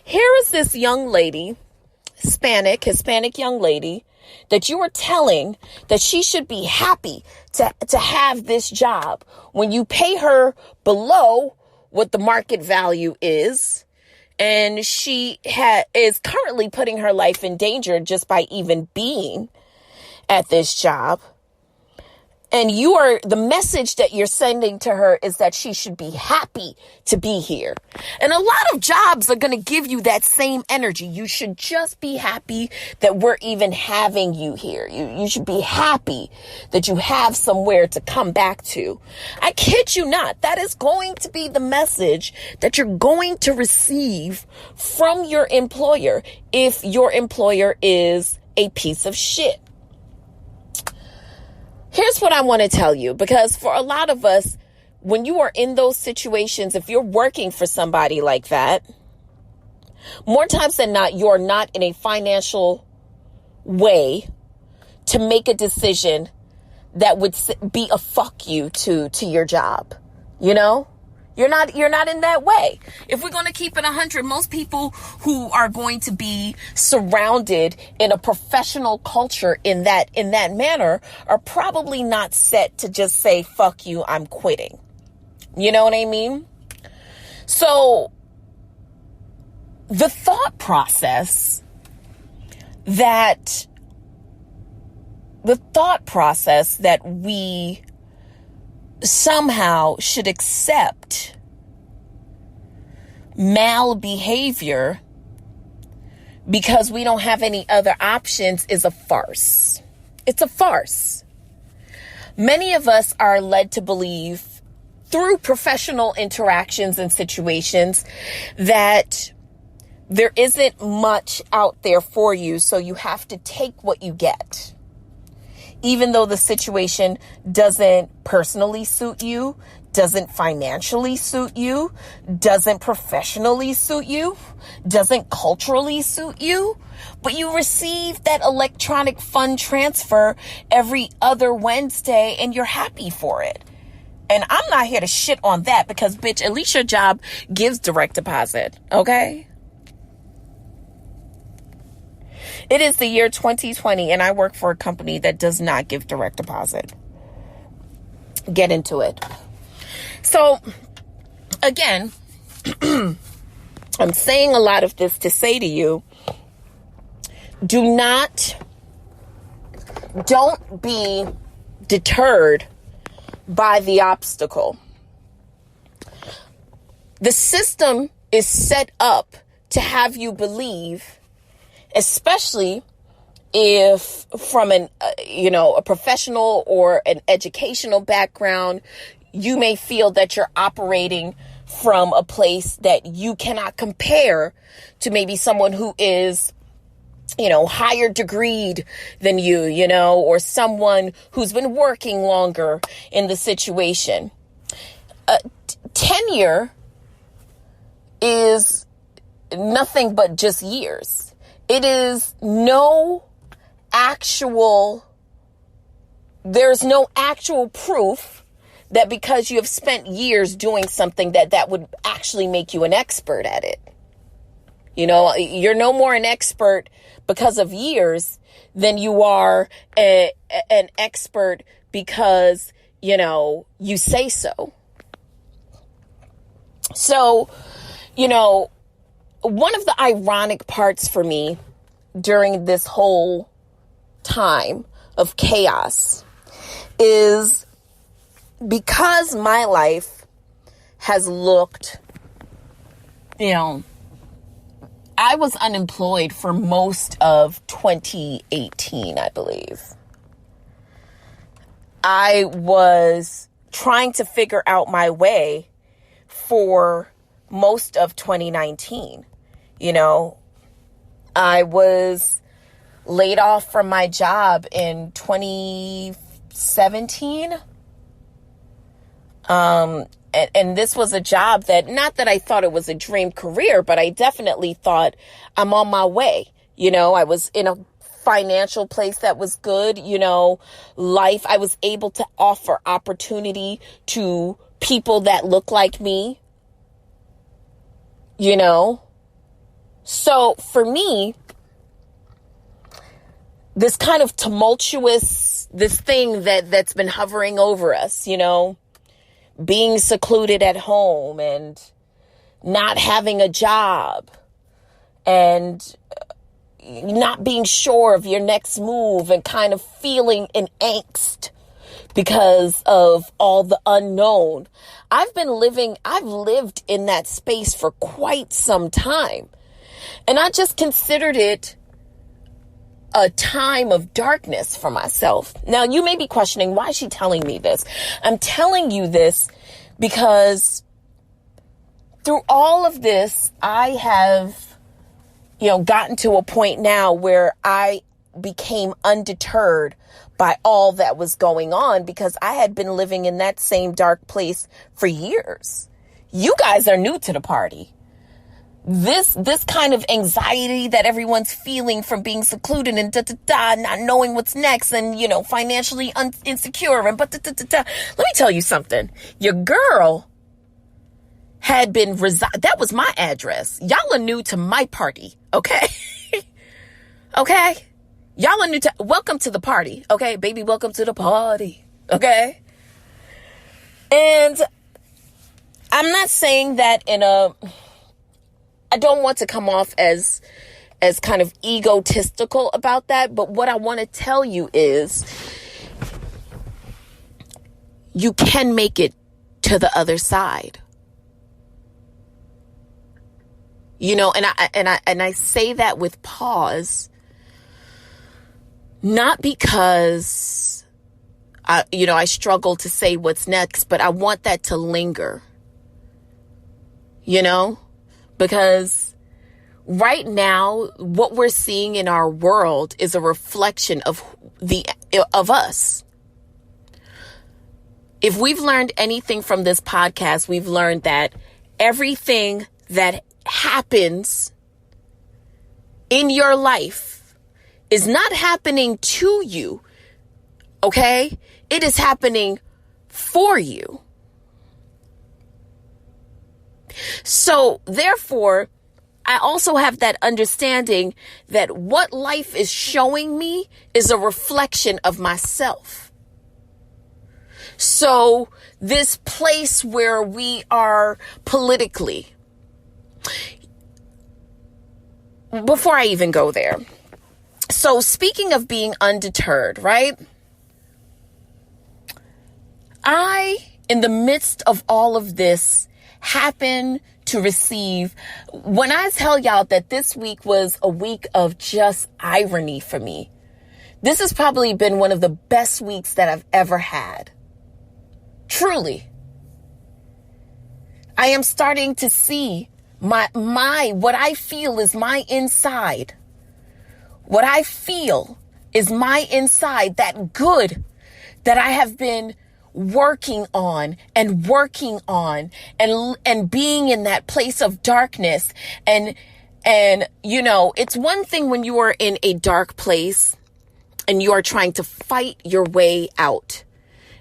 Here is this young lady, Hispanic young lady, that you are telling that she should be happy to have this job when you pay her below what the market value is. And she is currently putting her life in danger just by even being at this job. And the message that you're sending to her is that she should be happy to be here. And a lot of jobs are going to give you that same energy. You should just be happy that we're even having you here. You should be happy that you have somewhere to come back to. I kid you not. That is going to be the message that you're going to receive from your employer if your employer is a piece of shit. Here's what I want to tell you, because for a lot of us, when you are in those situations, if you're working for somebody like that, more times than not, you're not in a financial way to make a decision that would be a fuck you to your job. You know? You're not in that way. If we're going to keep it 100, most people who are going to be surrounded in a professional culture in that manner are probably not set to just say, fuck you, I'm quitting. You know what I mean? So the thought process that we somehow should accept malbehavior because we don't have any other options is a farce. It's a farce. Many of us are led to believe through professional interactions and situations that there isn't much out there for you, so you have to take what you get. Even though the situation doesn't personally suit you, doesn't financially suit you, doesn't professionally suit you, doesn't culturally suit you, but you receive that electronic fund transfer every other Wednesday and you're happy for it. And I'm not here to shit on that because, bitch, at least your job gives direct deposit, okay? It is the year 2020 and I work for a company that does not give direct deposit. Get into it. So, again, I'm saying a lot of this to say to you, don't be deterred by the obstacle. The system is set up to have you believe, especially if from a professional or an educational background, you may feel that you're operating from a place that you cannot compare to maybe someone who is, higher degreed than you, or someone who's been working longer in the situation. Tenure is nothing but just years. It is there's no actual proof that because you have spent years doing something that would actually make you an expert at it. You're no more an expert because of years than you are an expert because, you say so. So, one of the ironic parts for me during this whole time of chaos is because my life has looked, I was unemployed for most of 2018, I believe. I was trying to figure out my way for most of 2019. I was laid off from my job in 2017. And this was a job that, not that I thought it was a dream career, but I definitely thought I'm on my way. I was in a financial place that was good, life. I was able to offer opportunity to people that look like me, So for me, this kind of tumultuous, this thing that's been hovering over us, being secluded at home and not having a job and not being sure of your next move and kind of feeling an angst because of all the unknown. I've lived in that space for quite some time. And I just considered it a time of darkness for myself. Now, you may be questioning, why is she telling me this? I'm telling you this because through all of this, I have, gotten to a point now where I became undeterred by all that was going on because I had been living in that same dark place for years. You guys are new to the party. This kind of anxiety that everyone's feeling from being secluded and not knowing what's next and, financially insecure and Let me tell you something. Your girl had been that was my address. Y'all are new to my party, okay? Okay? Y'all are new to, welcome to the party, okay? Baby, welcome to the party, okay? And I'm not saying that I don't want to come off as kind of egotistical about that, but what I want to tell you is you can make it to the other side. And I say that with pause, not because I struggle to say what's next, but I want that to linger. Because right now, what we're seeing in our world is a reflection of us. If we've learned anything from this podcast, we've learned that everything that happens in your life is not happening to you, okay? It is happening for you. So therefore, I also have that understanding that what life is showing me is a reflection of myself. So this place where we are politically, before I even go there. So speaking of being undeterred, right? in the midst of all of this, happen to receive, when I tell y'all that this week was a week of just irony for me, this has probably been one of the best weeks that I've ever had. Truly. I am starting to see what I feel is my inside. What I feel is my inside, that good that I have been working on and being in that place of darkness. And you know, it's one thing when you are in a dark place and you are trying to fight your way out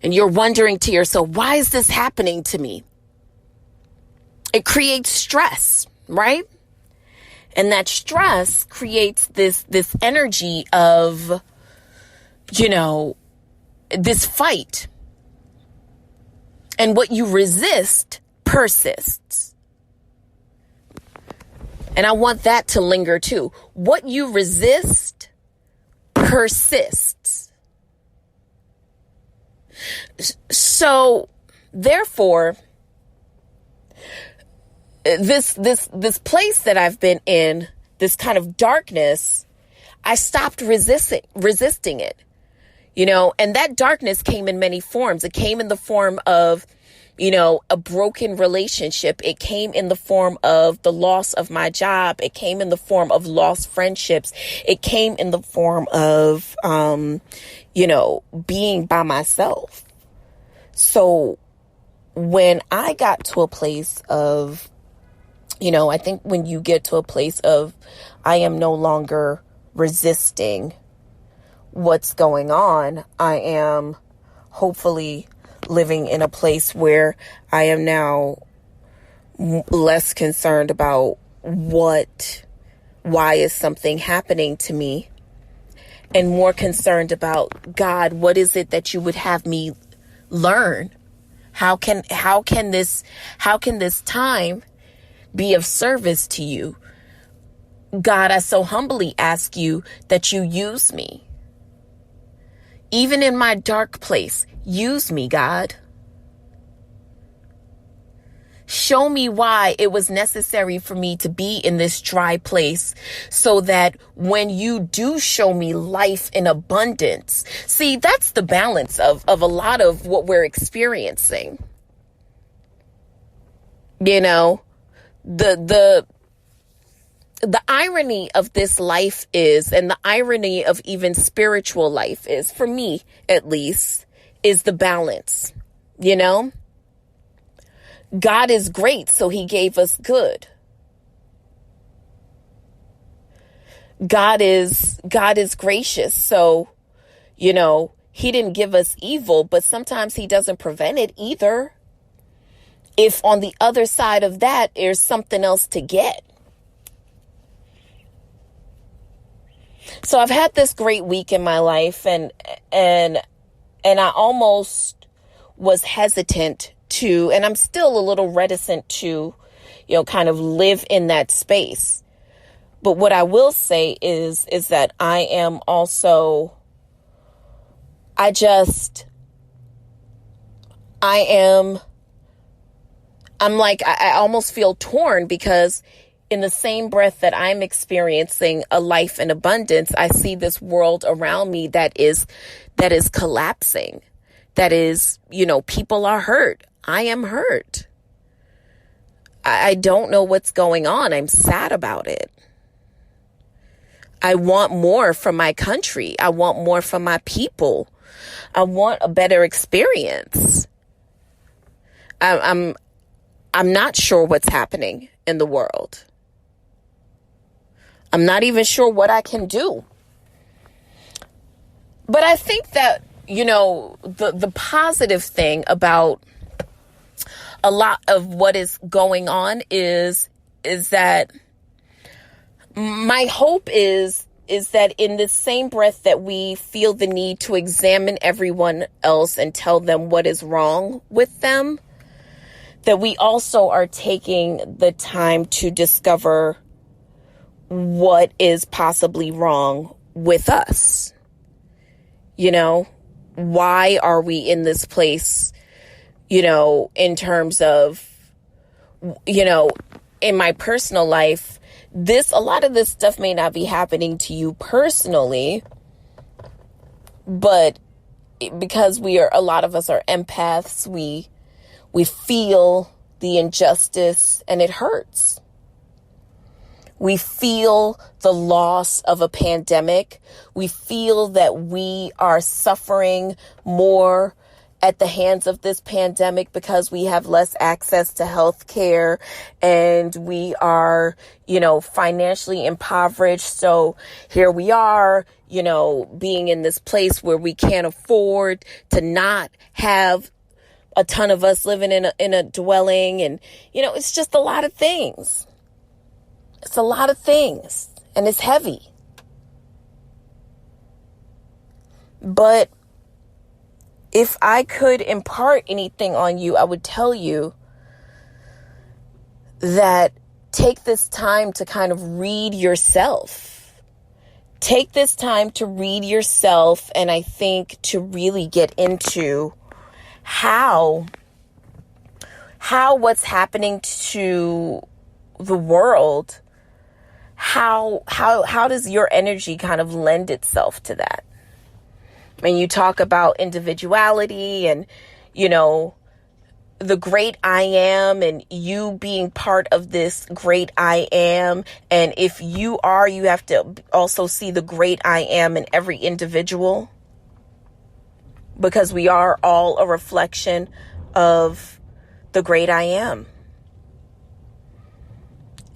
and you're wondering to yourself, why is this happening to me? It creates stress, right? And that stress creates this energy of, you know, this fight. And what you resist persists. And I want that to linger too. What you resist persists. So, therefore, this place that I've been in, this kind of darkness, I stopped resisting it, you know, and that darkness came in many forms. It came in the form of, you know, a broken relationship. It came in the form of the loss of my job. It came in the form of lost friendships. It came in the form of, you know, being by myself. So when I got to a place of, you know, I think when you get to a place of, I am no longer resisting what's going on, I am hopefully living in a place where I am now less concerned about what why is something happening to me, and more concerned about, God, what is it that you would have me learn? How can this time be of service to you? God, I so humbly ask you that you use me. Even in my dark place, use me, God. Show me why it was necessary for me to be in this dry place, so that when you do show me life in abundance, see, that's the balance of a lot of what we're experiencing. You know, the irony of this life is, and the irony of even spiritual life is, for me at least, is the balance, you know? God is great, so he gave us good. God is gracious, so, you know, he didn't give us evil, but sometimes he doesn't prevent it either. If on the other side of that, there's something else to get. So I've had this great week in my life, and I almost was hesitant to, and I'm still a little reticent to, you know, kind of live in that space. But what I will say is that I am also, I almost feel torn, because in the same breath that I'm experiencing a life in abundance, I see this world around me that is collapsing. That is, you know, people are hurt. I am hurt. I don't know what's going on. I'm sad about it. I want more from my country. I want more from my people. I want a better experience. I'm not sure what's happening in the world. I'm not even sure what I can do. But I think that, you know, the positive thing about a lot of what is going on is that my hope is that in the same breath that we feel the need to examine everyone else and tell them what is wrong with them, that we also are taking the time to discover what is possibly wrong with us. You know, why are we in this place, you know, in terms of, you know, in my personal life, a lot of this stuff may not be happening to you personally, but because a lot of us are empaths, we feel the injustice and it hurts. We feel the loss of a pandemic. We feel that we are suffering more at the hands of this pandemic because we have less access to health care and we are, you know, financially impoverished. So here we are, you know, being in this place where we can't afford to not have a ton of us living in a dwelling. And, you know, it's just a lot of things. It's a lot of things, and it's heavy. But if I could impart anything on you, I would tell you that take this time to kind of read yourself. Take this time to read yourself, and I think to really get into how what's happening to the world, how does your energy kind of lend itself to that? When you talk about individuality and, you know, the great I am and you being part of this great I am. And if you have to also see the great I am in every individual, because we are all a reflection of the great I am.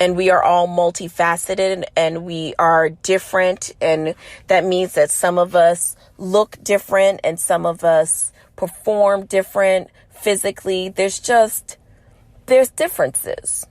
And we are all multifaceted and we are different. And that means that some of us look different and some of us perform different physically. There's differences.